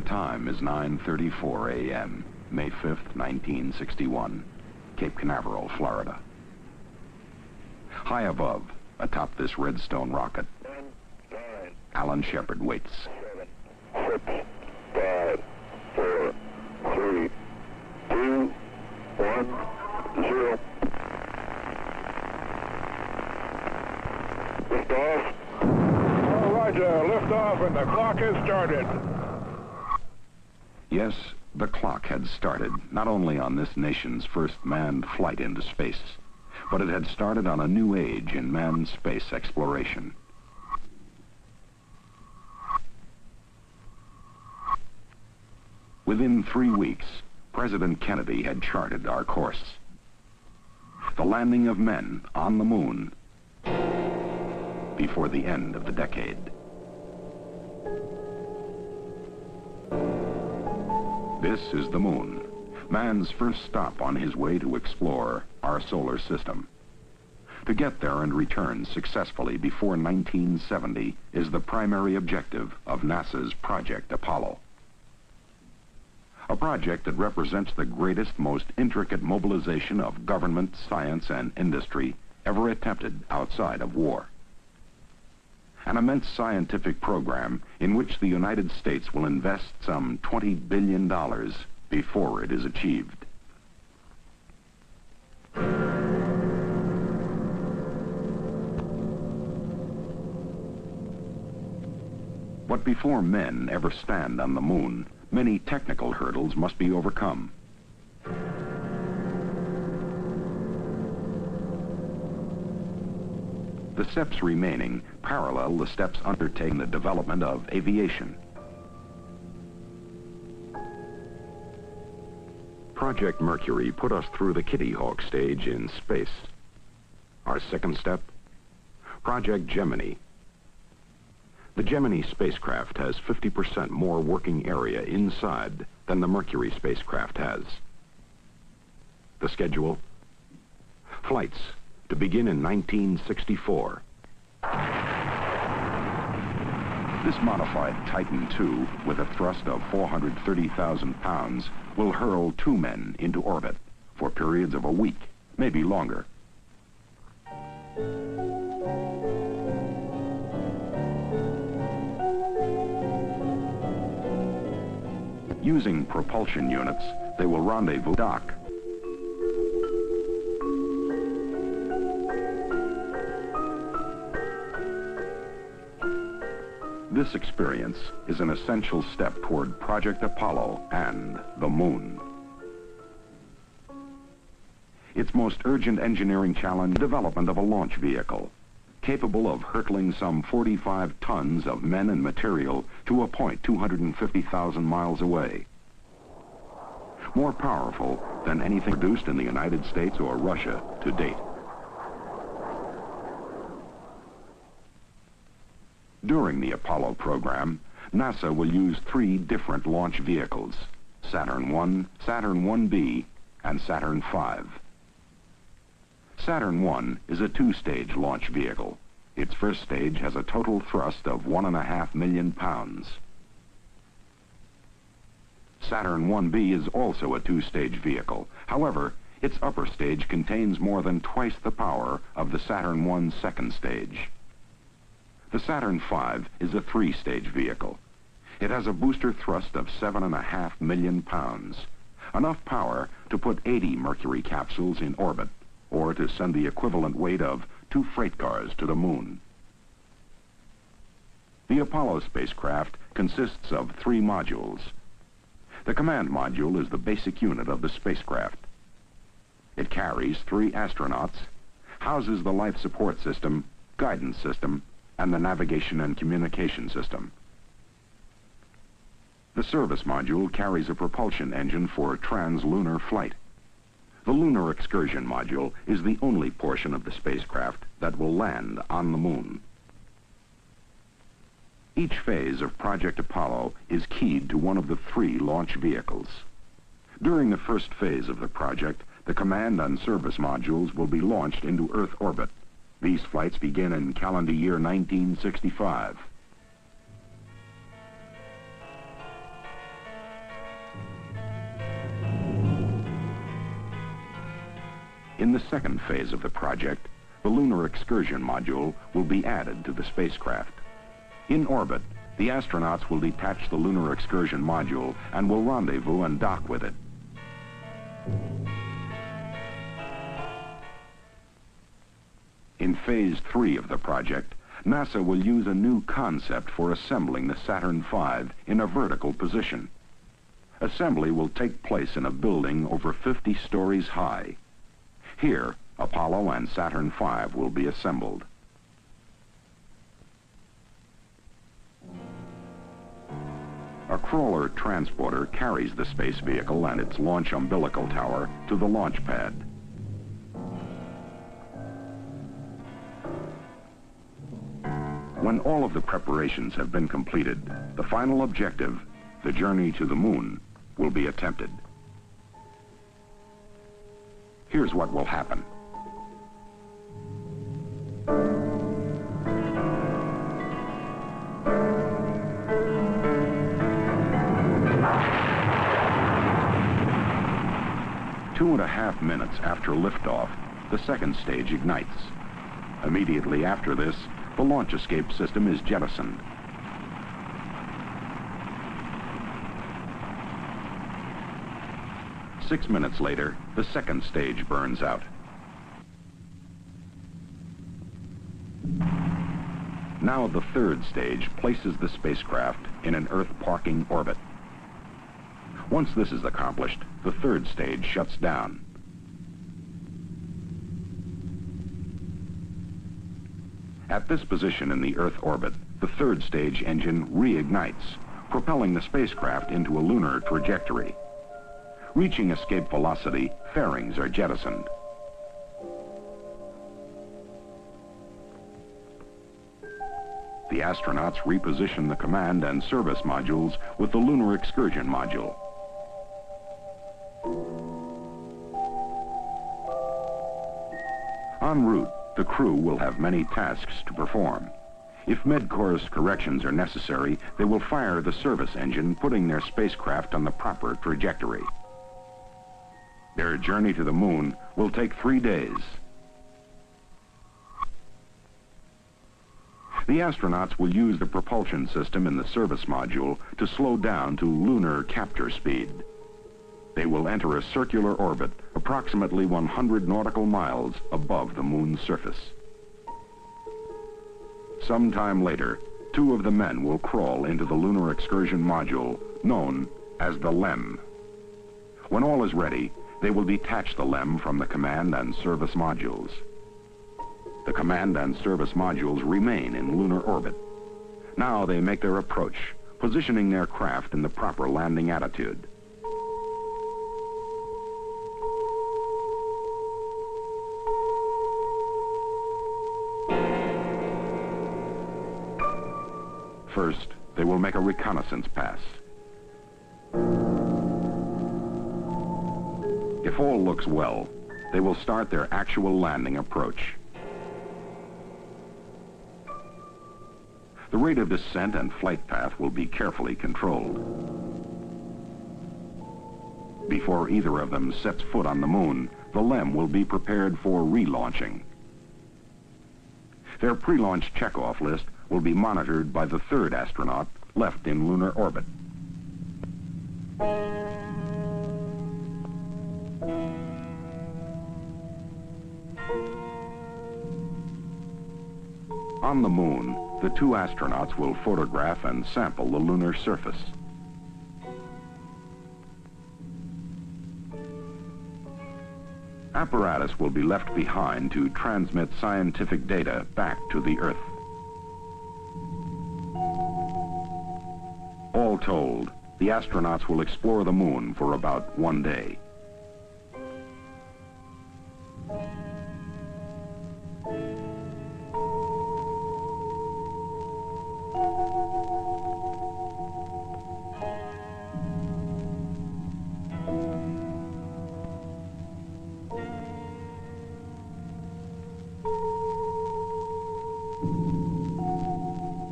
time is 9:34 a.m., May 5th, 1961, Cape Canaveral, Florida. High above, atop this redstone rocket, 10, 9, Alan Shepard waits. 7, 6, 5, 4, 3, 2, 1, 0. Lift off. All right, lift off and the clock has started. Yes, the clock had started, not only on this nation's first manned flight into space, but it had started on a new age in manned space exploration. Within 3 weeks, President Kennedy had charted our course. The landing of men on the moon before the end of the decade. This is the moon, man's first stop on his way to explore our solar system. To get there and return successfully before 1970 is the primary objective of NASA's Project Apollo. A project that represents the greatest, most intricate mobilization of government, science, and industry ever attempted outside of war. An immense scientific program in which the United States will invest some $20 billion before it is achieved. But before men ever stand on the moon, many technical hurdles must be overcome. The steps remaining parallel the steps undertaken in the development of aviation. Project Mercury put us through the Kitty Hawk stage in space. Our second step, Project Gemini. The Gemini spacecraft has 50% more working area inside than the Mercury spacecraft has. The schedule, flights to begin in 1964. This modified Titan II, with a thrust of 430,000 pounds, will hurl 2 men into orbit for periods of a week, maybe longer. Using propulsion units, they will rendezvous dock. This experience is an essential step toward Project Apollo and the moon. Its most urgent engineering challenge, the development of a launch vehicle capable of hurtling some 45 tons of men and material to a point 250,000 miles away. More powerful than anything produced in the United States or Russia to date. During the Apollo program, NASA will use 3 different launch vehicles: Saturn I, Saturn 1B, and Saturn V. Saturn I is a 2-stage launch vehicle. Its first stage has a total thrust of 1.5 million pounds. Saturn 1B is also a 2-stage vehicle. However, its upper stage contains more than twice the power of the Saturn I's second stage. The Saturn V is a 3-stage vehicle. It has a booster thrust of 7.5 million pounds, enough power to put 80 Mercury capsules in orbit, or to send the equivalent weight of 2 freight cars to the moon. The Apollo spacecraft consists of 3 modules. The command module is the basic unit of the spacecraft. It carries 3 astronauts, houses the life support system, guidance system, and the navigation and communication system. The service module carries a propulsion engine for translunar flight. The Lunar Excursion Module is the only portion of the spacecraft that will land on the moon. Each phase of Project Apollo is keyed to one of the 3 launch vehicles. During the first phase of the project, the command and service modules will be launched into Earth orbit. These flights begin in calendar year 1965. the second phase of the project, the Lunar Excursion Module will be added to the spacecraft. In orbit, the astronauts will detach the Lunar Excursion Module and will rendezvous and dock with it. In Phase 3 of the project, NASA will use a new concept for assembling the Saturn V in a vertical position. Assembly will take place in a building over 50 stories high. Here, Apollo and Saturn V will be assembled. A crawler transporter carries the space vehicle and its launch umbilical tower to the launch pad. When all of the preparations have been completed, the final objective, the journey to the moon, will be attempted. Here's what will happen. Two and a half minutes after liftoff, the second stage ignites. Immediately after this, the launch escape system is jettisoned. Six minutes later, the second stage burns out. Now the third stage places the spacecraft in an Earth parking orbit. Once this is accomplished, the third stage shuts down. At this position in the Earth orbit, the third stage engine reignites, propelling the spacecraft into a lunar trajectory. Reaching escape velocity, fairings are jettisoned. The astronauts reposition the command and service modules with the Lunar Excursion Module. En route, the crew will have many tasks to perform. If mid-course corrections are necessary, they will fire the service engine, putting their spacecraft on the proper trajectory. Their journey to the moon will take 3 days. The astronauts will use the propulsion system in the service module to slow down to lunar capture speed. They will enter a circular orbit approximately 100 nautical miles above the moon's surface. Sometime later, 2 of the men will crawl into the Lunar Excursion Module, known as the LEM. When all is ready, they will detach the LEM from the command and service modules. The command and service modules remain in lunar orbit. Now they make their approach, positioning their craft in the proper landing attitude. First, they will make a reconnaissance pass. If all looks well, they will start their actual landing approach. The rate of descent and flight path will be carefully controlled. Before either of them sets foot on the moon, the LEM will be prepared for relaunching. Their pre-launch checkoff list will be monitored by the third astronaut left in lunar orbit. On the moon, the 2 astronauts will photograph and sample the lunar surface. Apparatus will be left behind to transmit scientific data back to the Earth. All told, the astronauts will explore the moon for about 1 day.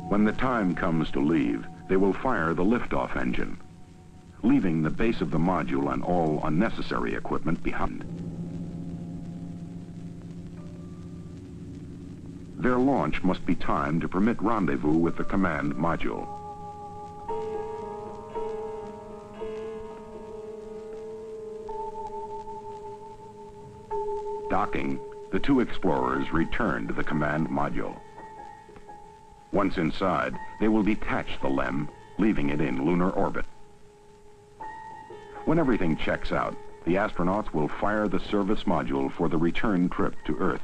When the time comes to leave, they will fire the liftoff engine, leaving the base of the module and all unnecessary equipment behind. Their launch must be timed to permit rendezvous with the command module. Docking, the two explorers return to the command module. Once inside, they will detach the LEM, leaving it in lunar orbit. When everything checks out, the astronauts will fire the service module for the return trip to Earth.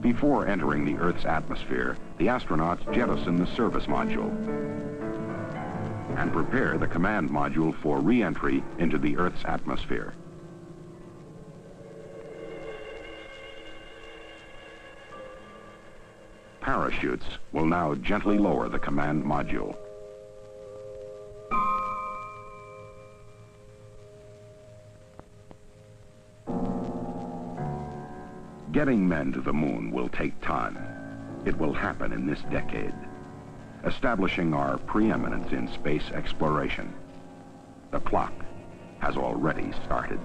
Before entering the Earth's atmosphere, the astronauts jettison the service module and prepare the command module for re-entry into the Earth's atmosphere. Parachutes will now gently lower the command module. Getting men to the moon will take time. It will happen in this decade, establishing our preeminence in space exploration. The clock has already started.